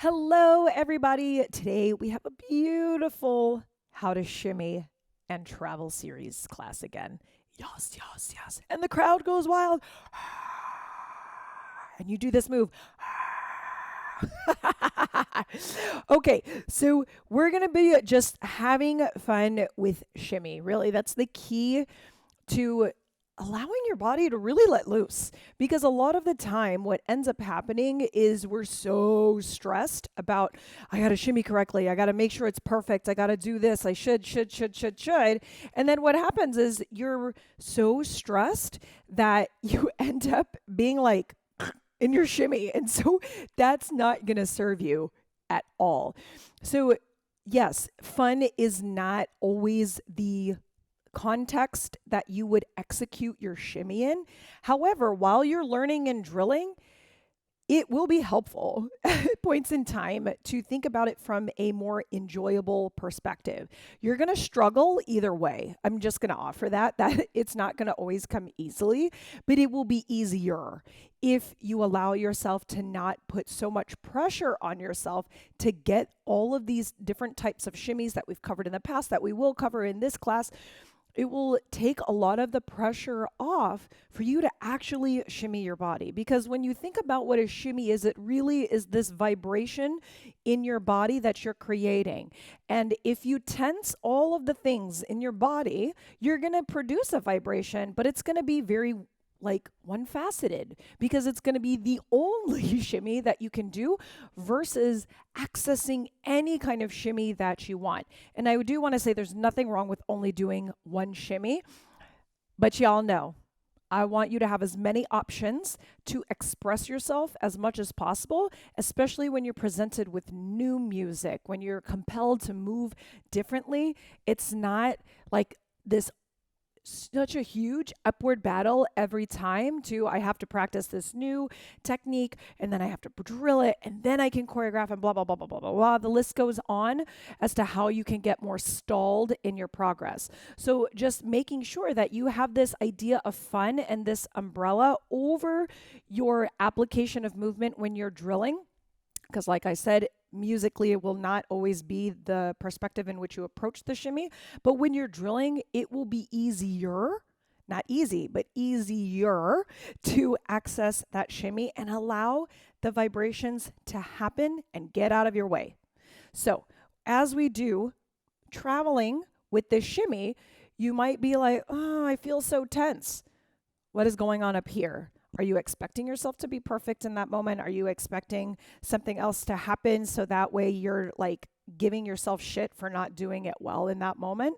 Hello, everybody. Today we have a beautiful How to Shimmy and Travel series class again. Yes, yes, yes. And the crowd goes wild. And you do this move. Okay, so we're going to be just having fun with shimmy. Really, that's the key to allowing your body to really let loose, because a lot of the time what ends up happening is we're so stressed about, I got to shimmy correctly, I got to make sure it's perfect, I got to do this, I should, and then what happens is you're so stressed that you end up being like in your shimmy, and so that's not going to serve you at all. So yes, fun is not always the context that you would execute your shimmy in. However, while you're learning and drilling, it will be helpful at points in time to think about it from a more enjoyable perspective. You're going to struggle either way. I'm just going to offer that it's not going to always come easily, but it will be easier if you allow yourself to not put so much pressure on yourself to get all of these different types of shimmies that we've covered in the past, that we will cover in this class. It will take a lot of the pressure off for you to actually shimmy your body. Because when you think about what a shimmy is, it really is this vibration in your body that you're creating. And if you tense all of the things in your body, you're going to produce a vibration, but it's going to be very like one faceted, because it's going to be the only shimmy that you can do versus accessing any kind of shimmy that you want. And I do want to say there's nothing wrong with only doing one shimmy, but y'all know I want you to have as many options to express yourself as much as possible, especially when you're presented with new music, when you're compelled to move differently. It's not like this such a huge upward battle every time to, I have to practice this new technique and then I have to drill it and then I can choreograph and blah blah blah blah blah blah blah. The list goes on as to how you can get more stalled in your progress. So just making sure that you have this idea of fun and this umbrella over your application of movement when you're drilling, because like I said, musically it will not always be the perspective in which you approach the shimmy, but when you're drilling, it will be easier, not easy, but easier to access that shimmy and allow the vibrations to happen and get out of your way. So as we do traveling with this shimmy, you might be like, oh, I feel so tense. What is going on up here? Are you expecting yourself to be perfect in that moment? Are you expecting something else to happen so that way you're like giving yourself shit for not doing it well in that moment?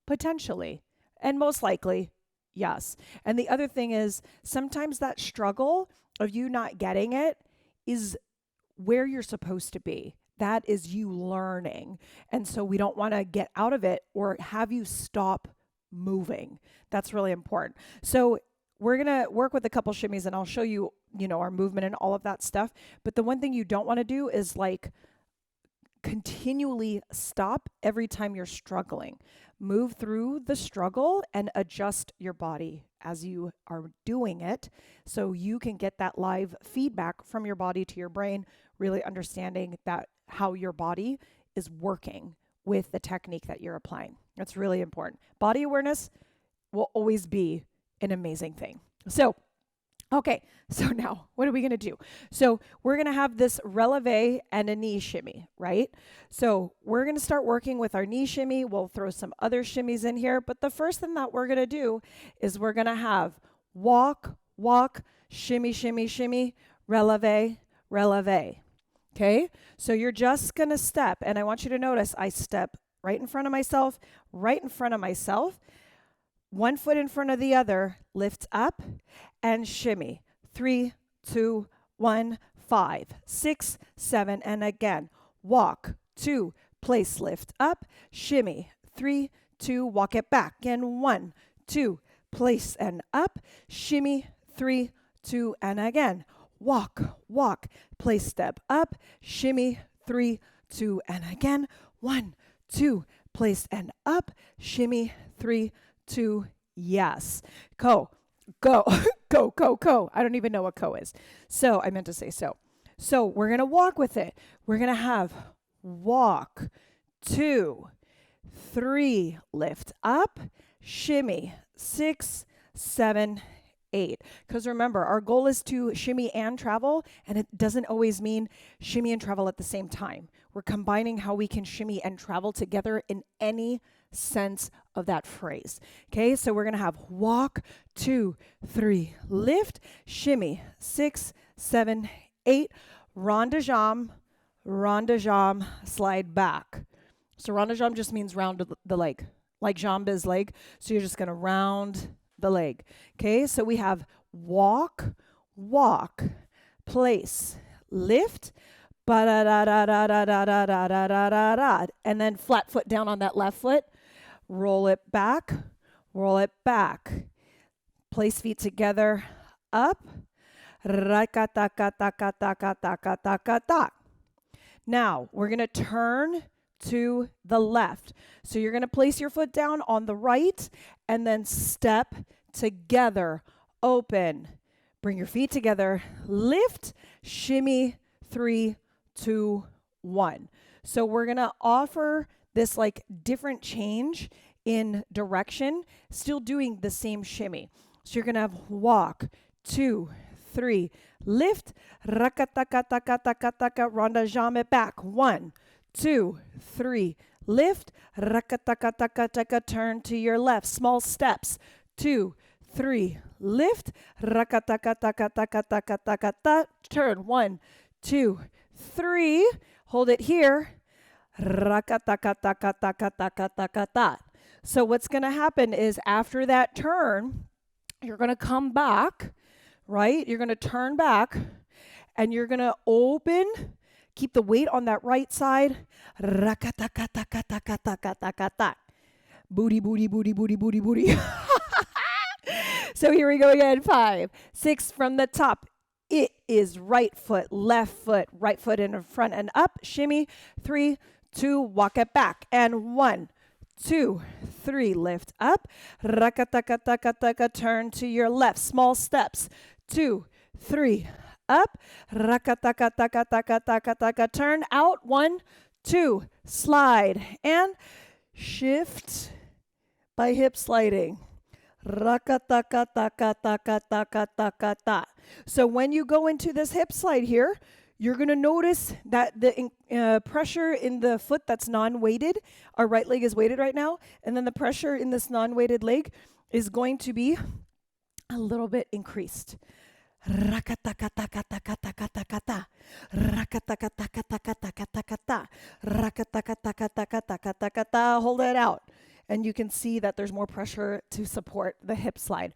Potentially. And most likely, yes. And the other thing is sometimes that struggle of you not getting it is where you're supposed to be. That is you learning. And so we don't want to get out of it or have you stop moving. That's really important. So we're going to work with a couple shimmies and I'll show you, our movement and all of that stuff. But the one thing you don't want to do is like continually stop every time you're struggling. Move through the struggle and adjust your body as you are doing it so you can get that live feedback from your body to your brain, really understanding that how your body is working with the technique that you're applying. That's really important. Body awareness will always be an amazing thing. So, okay, so now what are we going to do? So we're going to have this releve and a knee shimmy, right? So we're going to start working with our knee shimmy. We'll throw some other shimmies in here. But the first thing that we're going to do is we're going to have walk, walk, shimmy, shimmy, shimmy, releve, releve. Okay, so you're just going to step. And I want you to notice I step right in front of myself, right in front of myself. One foot in front of the other, lift up and shimmy. 3, 2, 1, 5, 6, 7, and again. Walk, 2, place, lift up, shimmy. 3, 2, walk it back. And 1, 2, place and up, shimmy. 3, 2, and again. Walk, walk, place, step up, shimmy. 3, 2, and again. 1, 2, place and up, shimmy. 3, 2, yes. Go, go, go, go, go. I don't even know what co is. So I meant to say so. So we're going to walk with it. We're going to have walk, 2, 3, lift up, shimmy, 6, 7, 8. Because remember, our goal is to shimmy and travel, and it doesn't always mean shimmy and travel at the same time. We're combining how we can shimmy and travel together in any sense of that phrase. Okay, so we're going to have walk, 2, 3, lift, shimmy, 6, 7, 8, rond de jambe, slide back. So rond de jambe just means round the leg, like jambe's leg. So you're just going to round the leg. Okay, so we have walk, walk, place, lift, ba-da-da-da-da-da-da-da-da-da-da-da, and then flat foot down on that left foot. Roll it back, place feet together, up, ra-ka-ta-ka-ta-ka-ta-ka-ta-ka-ta-ka-ta. Now, we're going to turn to the left. So you're going to place your foot down on the right and then step together, open, bring your feet together, lift, shimmy, 3, 2, 1. So we're going to offer this like different change in direction, still doing the same shimmy. So you're going to have walk, 2, 3, lift, rakataka-taka-taka-taka, rond de jambe back, 1, 2, 3, lift, rakataka-taka-taka, turn to your left, small steps, 2, 3, lift, rakataka-taka-taka-taka-taka, turn, 1, 2, 3, hold it here, rakataka-taka-taka-taka-taka. So what's going to happen is after that turn, you're going to come back, right? You're going to turn back and you're going to open, keep the weight on that right side. Rakataka-taka-taka-taka-taka-taka. Booty, booty, booty, booty, booty, booty. So here we go again. 5, 6 from the top. It is right foot in front and up. Shimmy, 3, 2, walk it back. And 1, 2, 3, lift up. Rakataka-taka-taka, turn to your left. Small steps. 2, 3, up. Rakataka-taka-taka-taka-taka, turn out. 1, 2, slide. And shift by hip sliding. Rakataka-taka-taka-taka-taka-taka. So when you go into this hip slide here, you're going to notice that the pressure in the foot that's non-weighted, our right leg is weighted right now, and then the pressure in this non-weighted leg is going to be a little bit increased. Rakataka-taka-taka-taka-taka-taka. Rakataka-taka-taka-taka-taka-taka. Rakataka-taka-taka-taka-taka. Hold it out. And you can see that there's more pressure to support the hip slide.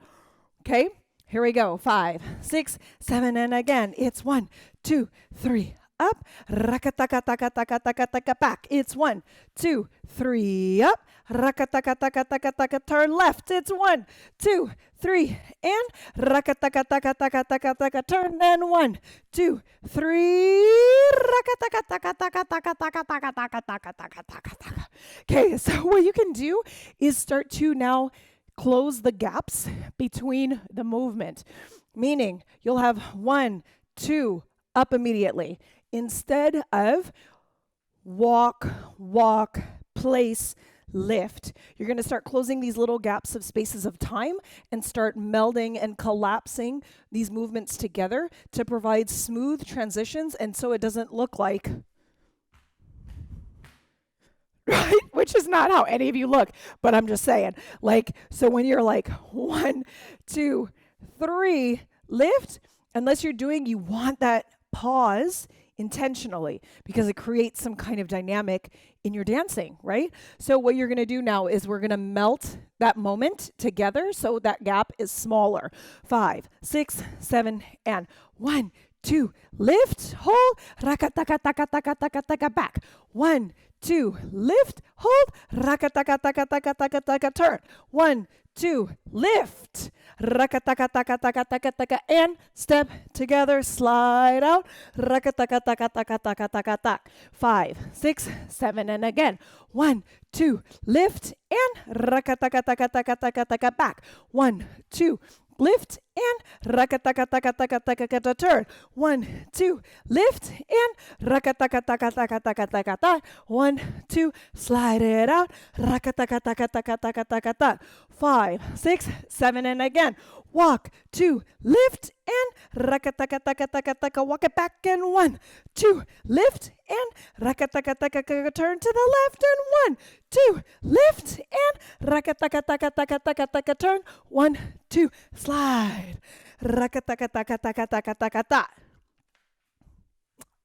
Okay, here we go. 5, 6, 7, and again. It's 1, 2, 3, up. Rakataka-taka-taka-taka-taka, back. It's 1, 2, 3, up. Rakataka-taka-taka-taka, turn left. It's 1, 2, 3, and rakataka-taka-taka-taka-taka, turn, and 1, 2, 3. Rakataka-taka-taka-taka-taka-taka-taka-taka-taka. Okay, so what you can do is start to now close the gaps between the movement, meaning you'll have 1, 2, up immediately. Instead of walk, place, lift, you're going to start closing these little gaps of spaces of time and start melding and collapsing these movements together to provide smooth transitions, and so it doesn't look like, right? Which is not how any of you look, but I'm just saying, like, so when you're like 1, 2, 3, lift, unless you want that pause intentionally because it creates some kind of dynamic in your dancing, right? So what you're going to do now is we're going to melt that moment together so that gap is smaller. 5, 6, 7, and 1, 2, lift, hold, rakataka-taka-taka-taka-taka, back. 1, 2, lift, hold, rakataka-taka-taka-taka-taka, turn. 1, 2, lift, rakataka-taka-taka-taka-taka, and step together, slide out, rakataka-taka-taka-taka-taka. 5, 6, 7, and again. 1, 2, lift, and rakataka-taka-taka-taka, back. 1, 2, lift, and rakataka turn. 1, 2, lift and rakataka. 1, 2, slide it out. Rakataka. 5, 6, 7, and again. Walk, 2, lift and rakataka. Walk it back and 1, 2, lift and rakataka. Turn to the left and 1, 2, lift and rakataka. Turn. 1, 2, slide. Rakataka.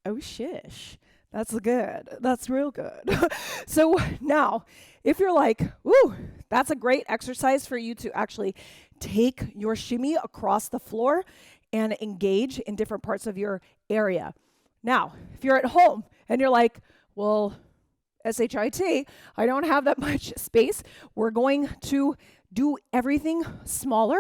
Oh, shish. That's good. That's real good. So now, if you're like, ooh, that's a great exercise for you to actually take your shimmy across the floor and engage in different parts of your area. Now, if you're at home and you're like, well, SHIT, I don't have that much space, we're going to do everything smaller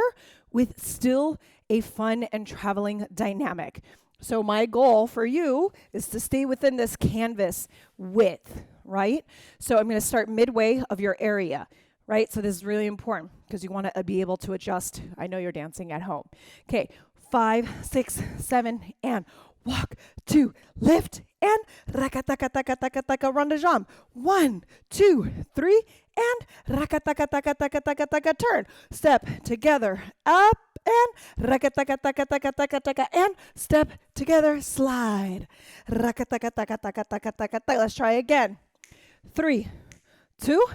with still a fun and traveling dynamic. So my goal for you is to stay within this canvas width, right? So I'm going to start midway of your area, right? So this is really important because you want to be able to adjust. I know you're dancing at home. Okay, 5, 6, 7, and walk, 2, lift, and rakataka, run the jump. 1, 2, 3, and rakataka, turn. Step together, up, and rakataka, and step together, slide. Rakataka. Let's try again. 3, 2,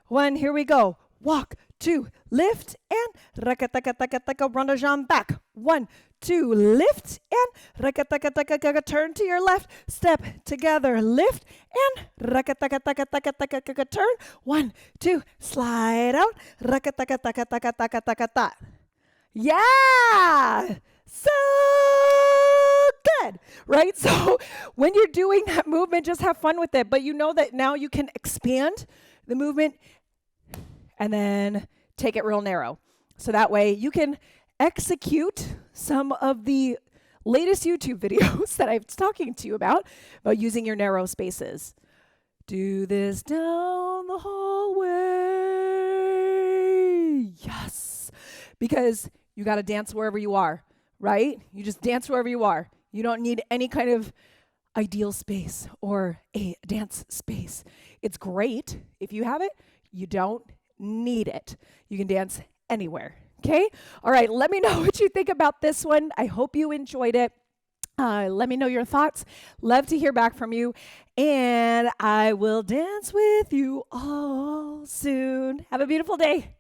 1, here we go. Walk, 2, lift, and rakataka, run the jump back. 1, 2, lift, and rakataka, turn to your left, step together, lift, and rakataka, turn. 1, 2, slide out, rakataka. Yeah! So good, right? So when you're doing that movement, just have fun with it. But you know that now you can expand the movement and then take it real narrow. So that way you can execute some of the latest YouTube videos that I was talking to you about using your narrow spaces. Do this down the hallway. Yes. Because you got to dance wherever you are, right? You just dance wherever you are. You don't need any kind of ideal space or a dance space. It's great if you have it. You don't need it. You can dance anywhere. Okay? All right, let me know what you think about this one. I hope you enjoyed it. Let me know your thoughts. Love to hear back from you. And I will dance with you all soon. Have a beautiful day.